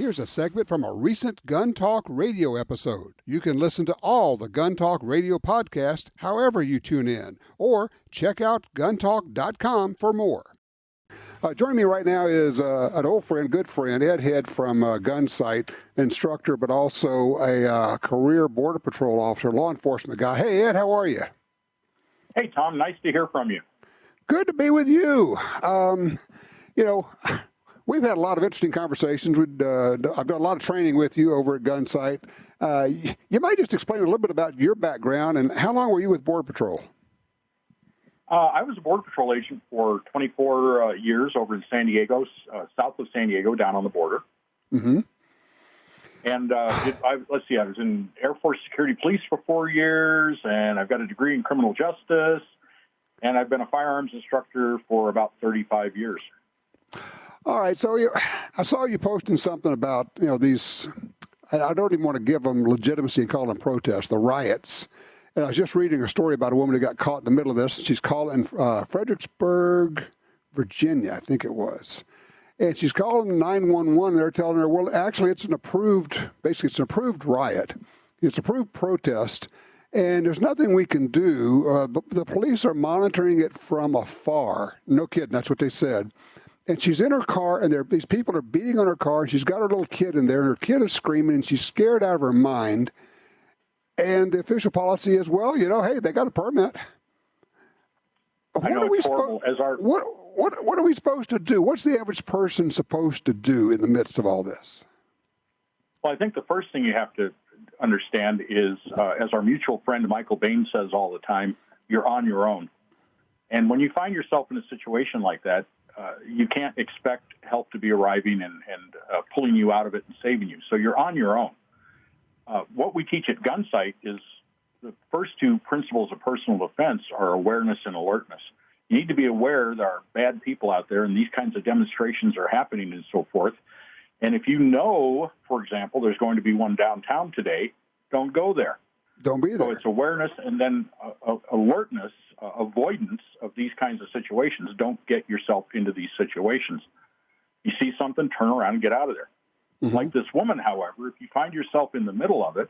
Here's a segment from a recent Gun Talk radio episode. You can listen to all the Gun Talk radio podcasts however you tune in, or check out guntalk.com for more. Joining me right now is an old friend, good friend, Ed Head from Gunsite, instructor, but also a career Border Patrol officer, law enforcement guy. Hey, Ed, how are you? Hey, Tom, nice to hear from you. Good to be with you. We've had a lot of interesting conversations. I've done a lot of training with you over at Gunsite. You might just explain a little bit about your background and how long were you with Border Patrol? I was a Border Patrol agent for 24 years over in San Diego, south of San Diego, down on the border. Mm-hmm. And I was in Air Force Security Police for 4 years, and I've got a degree in criminal justice, and I've been a firearms instructor for about 35 years. All right, so I saw you posting something about, these, I don't even want to give them legitimacy and call them protests, the riots. And I was just reading a story about a woman who got caught in the middle of this. She's calling Fredericksburg, Virginia, I think it was. And she's calling 911. They're telling her, well, actually, it's an approved riot. It's an approved protest. And there's nothing we can do. The police are monitoring it from afar. No kidding, that's what they said. And she's in her car, and these people are beating on her car, and she's got her little kid in there, and her kid is screaming, and she's scared out of her mind. And the official policy is, well, hey, they got a permit. What are we supposed to do? What's the average person supposed to do in the midst of all this? Well, I think the first thing you have to understand is, as our mutual friend Michael Bain says all the time, you're on your own. And when you find yourself in a situation like that, you can't expect help to be arriving and pulling you out of it and saving you. So you're on your own. What we teach at Gunsite is the first two principles of personal defense are awareness and alertness. You need to be aware there are bad people out there and these kinds of demonstrations are happening and so forth. And if you know, for example, there's going to be one downtown today, don't go there. Don't be there. So it's awareness and then alertness, avoidance of these kinds of situations. Don't get yourself into these situations. You see something, turn around and get out of there. Mm-hmm. Like this woman, however, if you find yourself in the middle of it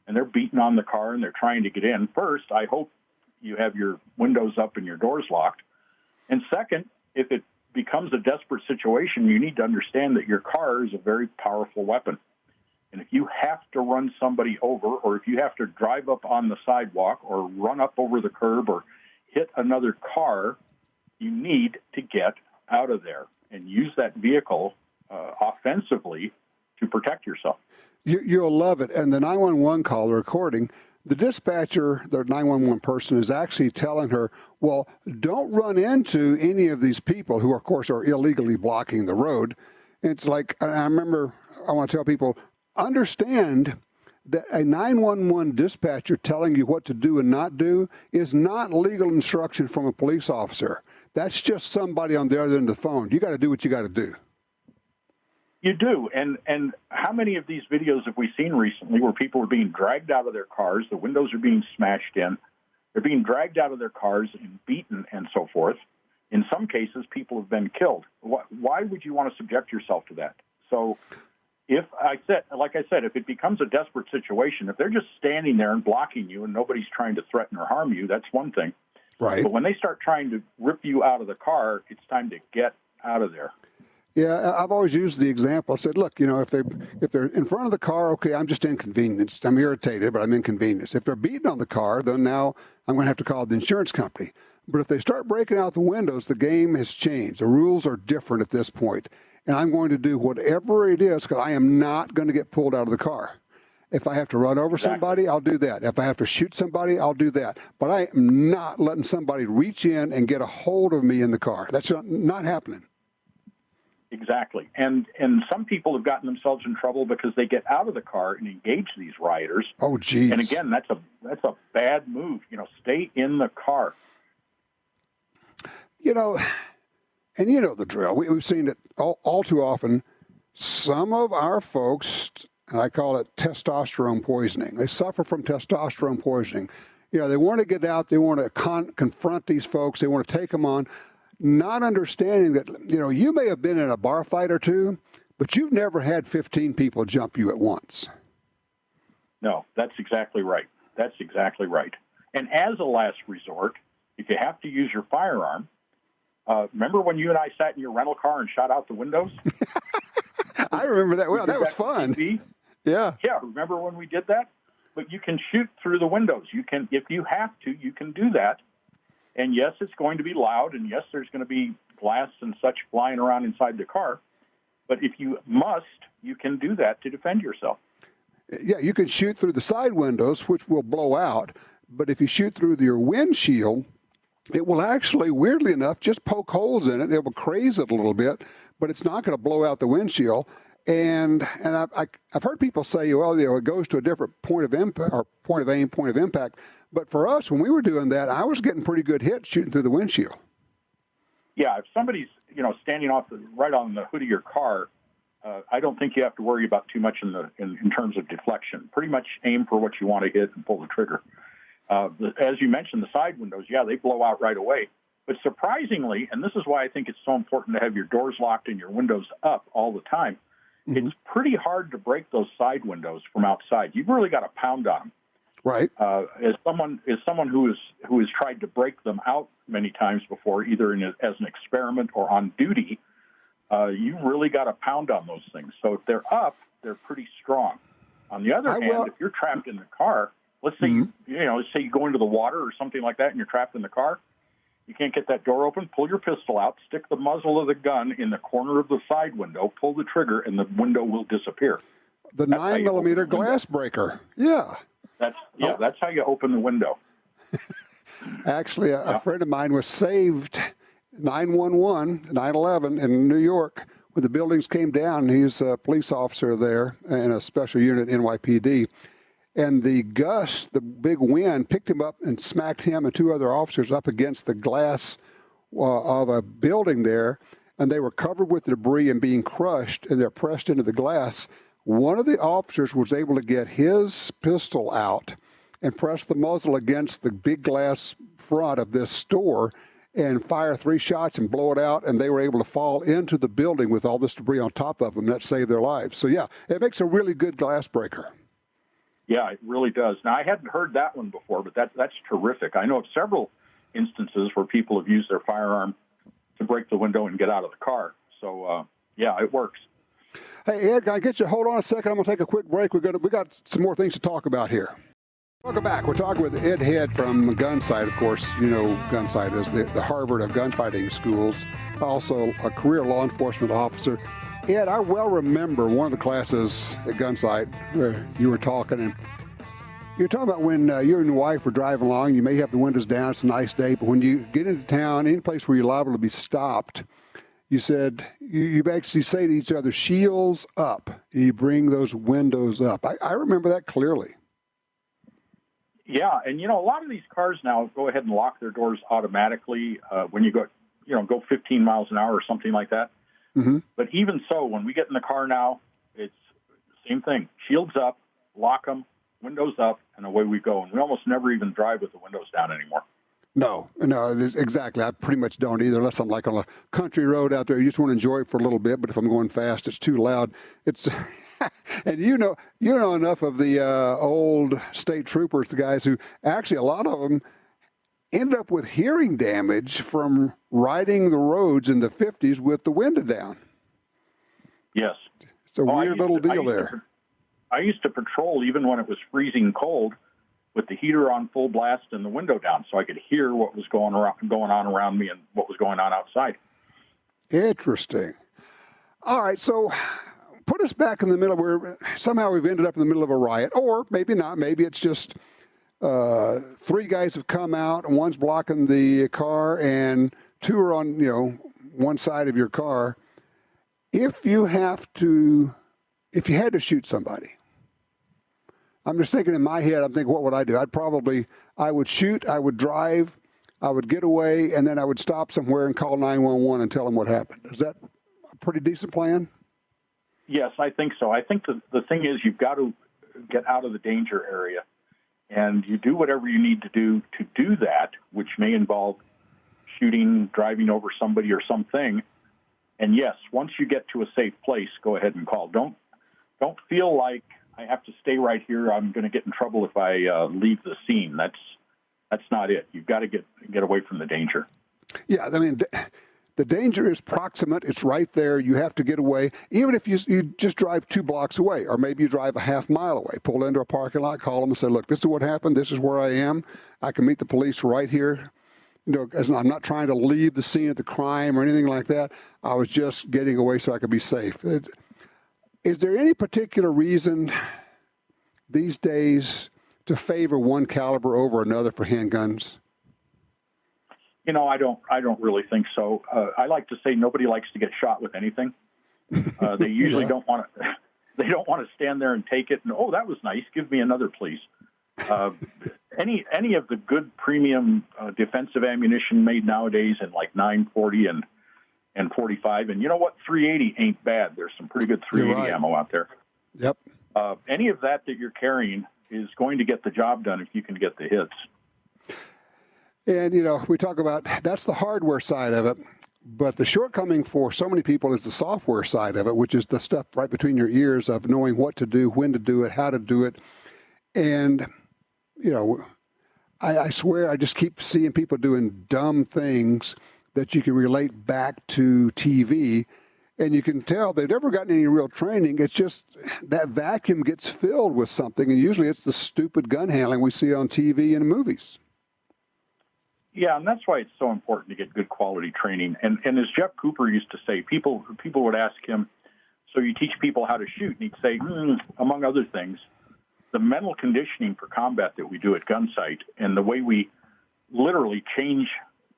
and they're beating on the car and they're trying to get in, first, I hope you have your windows up and your doors locked. And second, if it becomes a desperate situation, you need to understand that your car is a very powerful weapon. And if you have to run somebody over, or if you have to drive up on the sidewalk or run up over the curb or hit another car, you need to get out of there and use that vehicle offensively to protect yourself. You'll love it. And the 911 call, the recording, the dispatcher, the 911 person, is actually telling her, well, don't run into any of these people who, of course, are illegally blocking the road. And it's like, I want to tell people, understand that a 911 dispatcher telling you what to do and not do is not legal instruction from a police officer. That's just somebody on the other end of the phone. You got to do what you got to do. You do. And how many of these videos have we seen recently where people are being dragged out of their cars, the windows are being smashed in, they're being dragged out of their cars and beaten and so forth. In some cases, people have been killed. Why would you want to subject yourself to that? So like I said, if it becomes a desperate situation, if they're just standing there and blocking you and nobody's trying to threaten or harm you, that's one thing. Right. But when they start trying to rip you out of the car, it's time to get out of there. Yeah, I've always used the example. I said, look, if they're in front of the car, okay, I'm just inconvenienced. I'm irritated, but I'm inconvenienced. If they're beating on the car, then now I'm going to have to call the insurance company. But if they start breaking out the windows, the game has changed. The rules are different at this point. And I'm going to do whatever it is because I am not going to get pulled out of the car. If I have to run over somebody, I'll do that. If I have to shoot somebody, I'll do that. But I am not letting somebody reach in and get a hold of me in the car. That's not happening. Exactly. And some people have gotten themselves in trouble because they get out of the car and engage these rioters. Oh, geez. And again, that's a bad move. Stay in the car. And you know the drill. We've seen it all too often. Some of our folks, and I call it testosterone poisoning, they suffer from testosterone poisoning. They want to get out. They want to confront these folks. They want to take them on, not understanding that, you may have been in a bar fight or two, But you've never had 15 people jump you at once. No, that's exactly right. That's exactly right. And as a last resort, if you have to use your firearm, remember when you and I sat in your rental car and shot out the windows? I remember that. Well, that was fun. Yeah. Yeah, remember when we did that? But you can shoot through the windows. You can, if you have to, you can do that. And yes, it's going to be loud, and yes, there's going to be glass and such flying around inside the car. But if you must, you can do that to defend yourself. Yeah, you can shoot through the side windows, which will blow out. But if you shoot through your windshield, it will actually, weirdly enough, just poke holes in it. It will craze it a little bit, but it's not going to blow out the windshield. And I've heard people say, well, it goes to a different point of impact, or point of aim, point of impact. But for us, when we were doing that, I was getting pretty good hits shooting through the windshield. Yeah, if somebody's standing right on the hood of your car, I don't think you have to worry about too much in terms of deflection. Pretty much aim for what you want to hit and pull the trigger. As you mentioned, the side windows, yeah, they blow out right away. But surprisingly, and this is why I think it's so important to have your doors locked and your windows up all the time, it's pretty hard to break those side windows from outside. You've really got to pound on them. Right. As someone who has tried to break them out many times before, either as an experiment or on duty, you really got to pound on those things. So if they're up, they're pretty strong. On the other hand, if you're trapped in the car, let's say let's say you go into the water or something like that, and you're trapped in the car. You can't get that door open. Pull your pistol out, stick the muzzle of the gun in the corner of the side window, pull the trigger, and the window will disappear. The 9mm glass breaker. Yeah. That's how you open the window. Actually, a friend of mine was saved 9/11 in New York when the buildings came down. He's a police officer there in a special unit, NYPD. And the gust, the big wind, picked him up and smacked him and two other officers up against the glass of a building there. And they were covered with debris and being crushed, and they're pressed into the glass. One of the officers was able to get his pistol out and press the muzzle against the big glass front of this store and fire 3 shots and blow it out, and they were able to fall into the building with all this debris on top of them. That saved their lives. So, yeah, it makes a really good glass breaker. Yeah, it really does. Now, I hadn't heard that one before, but that's terrific. I know of several instances where people have used their firearm to break the window and get out of the car. So, yeah, it works. Hey, Ed, can I get you? Hold on a second. I'm going to take a quick break. We got some more things to talk about here. Welcome back. We're talking with Ed Head from Gunsite. Of course, you know Gunsite is the Harvard of gunfighting schools, also a career law enforcement officer. Ed, I well remember one of the classes at Gunsite where you were talking, and you were talking about when you and your wife were driving along. You may have the windows down. It's a nice day, but when you get into town, any place where you're liable to be stopped, you said, you actually say to each other, shields up. You bring those windows up. I remember that clearly. Yeah, and a lot of these cars now go ahead and lock their doors automatically when you go 15 miles an hour or something like that. Mm-hmm. But even so, when we get in the car now, it's the same thing. Shields up, lock them, windows up, and away we go. And we almost never even drive with the windows down anymore. No, exactly. I pretty much don't either, unless I'm like on a country road out there. You just want to enjoy it for a little bit, but if I'm going fast, it's too loud. It's and you know enough of the old state troopers, the guys who actually, a lot of them ended up with hearing damage from riding the roads in the 50s with the window down. Yes. It's a weird little deal there. I used to patrol even when it was freezing cold with the heater on full blast and the window down, so I could hear what was going on around me and what was going on outside. Interesting. All right, so put us back in the middle where somehow we've ended up in the middle of a riot, or maybe not. Maybe it's just 3 guys have come out, and one's blocking the car, and 2 are on one side of your car. If you had to shoot somebody, I'm just thinking in my head, I'm thinking, what would I do? I would shoot, I would drive, I would get away, and then I would stop somewhere and call 911 and tell them what happened. Is that a pretty decent plan? Yes, I think so. I think the thing is you've got to get out of the danger area, and you do whatever you need to do that, which may involve shooting, driving over somebody or something. And yes, once you get to a safe place, go ahead and call. Don't feel like I have to stay right here. I'm going to get in trouble if I leave the scene. That's not it. You've got to get away from the danger. Yeah, I mean, the danger is proximate. It's right there. You have to get away. Even if you just drive 2 blocks away, or maybe you drive a half mile away, pull into a parking lot, call them and say, look, this is what happened. This is where I am. I can meet the police right here. You know, as I'm not trying to leave the scene of the crime or anything like that. I was just getting away so I could be safe. Is there any particular reason these days to favor one caliber over another for handguns? You know, I don't really think so. I like to say nobody likes to get shot with anything. They usually don't want to. They don't want to stand there and take it and, oh, that was nice. Give me another, please. Any of the good premium defensive ammunition made nowadays in like 940 and 45, and you know what, 380 ain't bad. There's some pretty good 380 ammo out there. Yep. Any of that you're carrying is going to get the job done if you can get the hits. And, you know, we talk about that's the hardware side of it, but the shortcoming for so many people is the software side of it, which is the stuff right between your ears of knowing what to do, when to do it, how to do it. And, you know, I swear I just keep seeing people doing dumb things that you can relate back to TV. And you can tell they've never gotten any real training. It's just that vacuum gets filled with something. And usually it's the stupid gun handling we see on TV and movies. Yeah, and that's why it's so important to get good quality training. And as Jeff Cooper used to say, people would ask him, so you teach people how to shoot? And he'd say, among other things, the mental conditioning for combat that we do at Gunsite and the way we literally change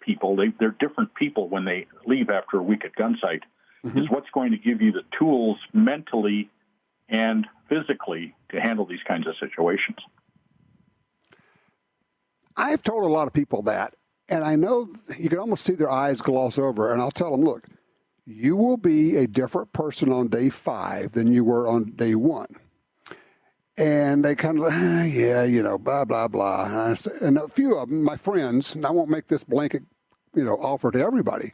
people, they're different people when they leave after a week at Gunsite, is what's going to give you the tools mentally and physically to handle these kinds of situations. I've told a lot of people that, and I know you can almost see their eyes gloss over, and I'll tell them, look, you will be a different person on day 5 than you were on day 1. And they kind of, yeah, you know, blah, blah, blah. And a few of them, my friends, and I won't make this blanket, you know, offer to everybody,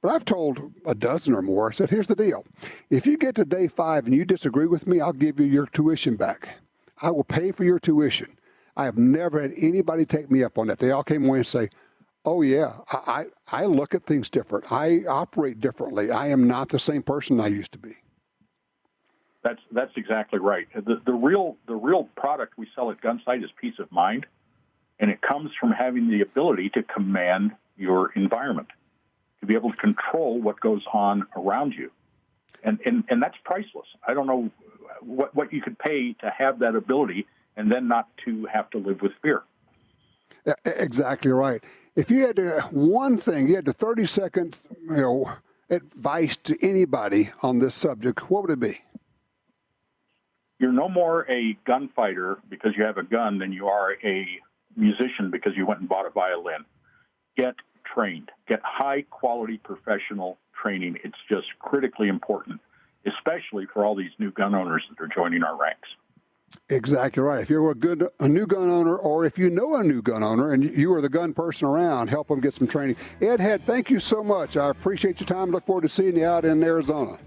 but I've told a dozen or more, I said, here's the deal. If you get to day 5 and you disagree with me, I'll give you your tuition back. I will pay for your tuition. I have never had anybody take me up on that. They all came away and say, oh, yeah, I look at things different. I operate differently. I am not the same person I used to be. That's exactly right. The real product we sell at Gunsite is peace of mind, and it comes from having the ability to command your environment, to be able to control what goes on around you. And that's priceless. I don't know what you could pay to have that ability and then not to have to live with fear. Yeah, exactly right. If you had one thing, you had the 30-second, you know, advice to anybody on this subject, what would it be? You're no more a gunfighter because you have a gun than you are a musician because you went and bought a violin. Get trained. Get high-quality professional training. It's just critically important, especially for all these new gun owners that are joining our ranks. Exactly right. If you're a new gun owner, or if you know a new gun owner and you are the gun person around, help them get some training. Ed Head, thank you so much. I appreciate your time. Look forward to seeing you out in Arizona.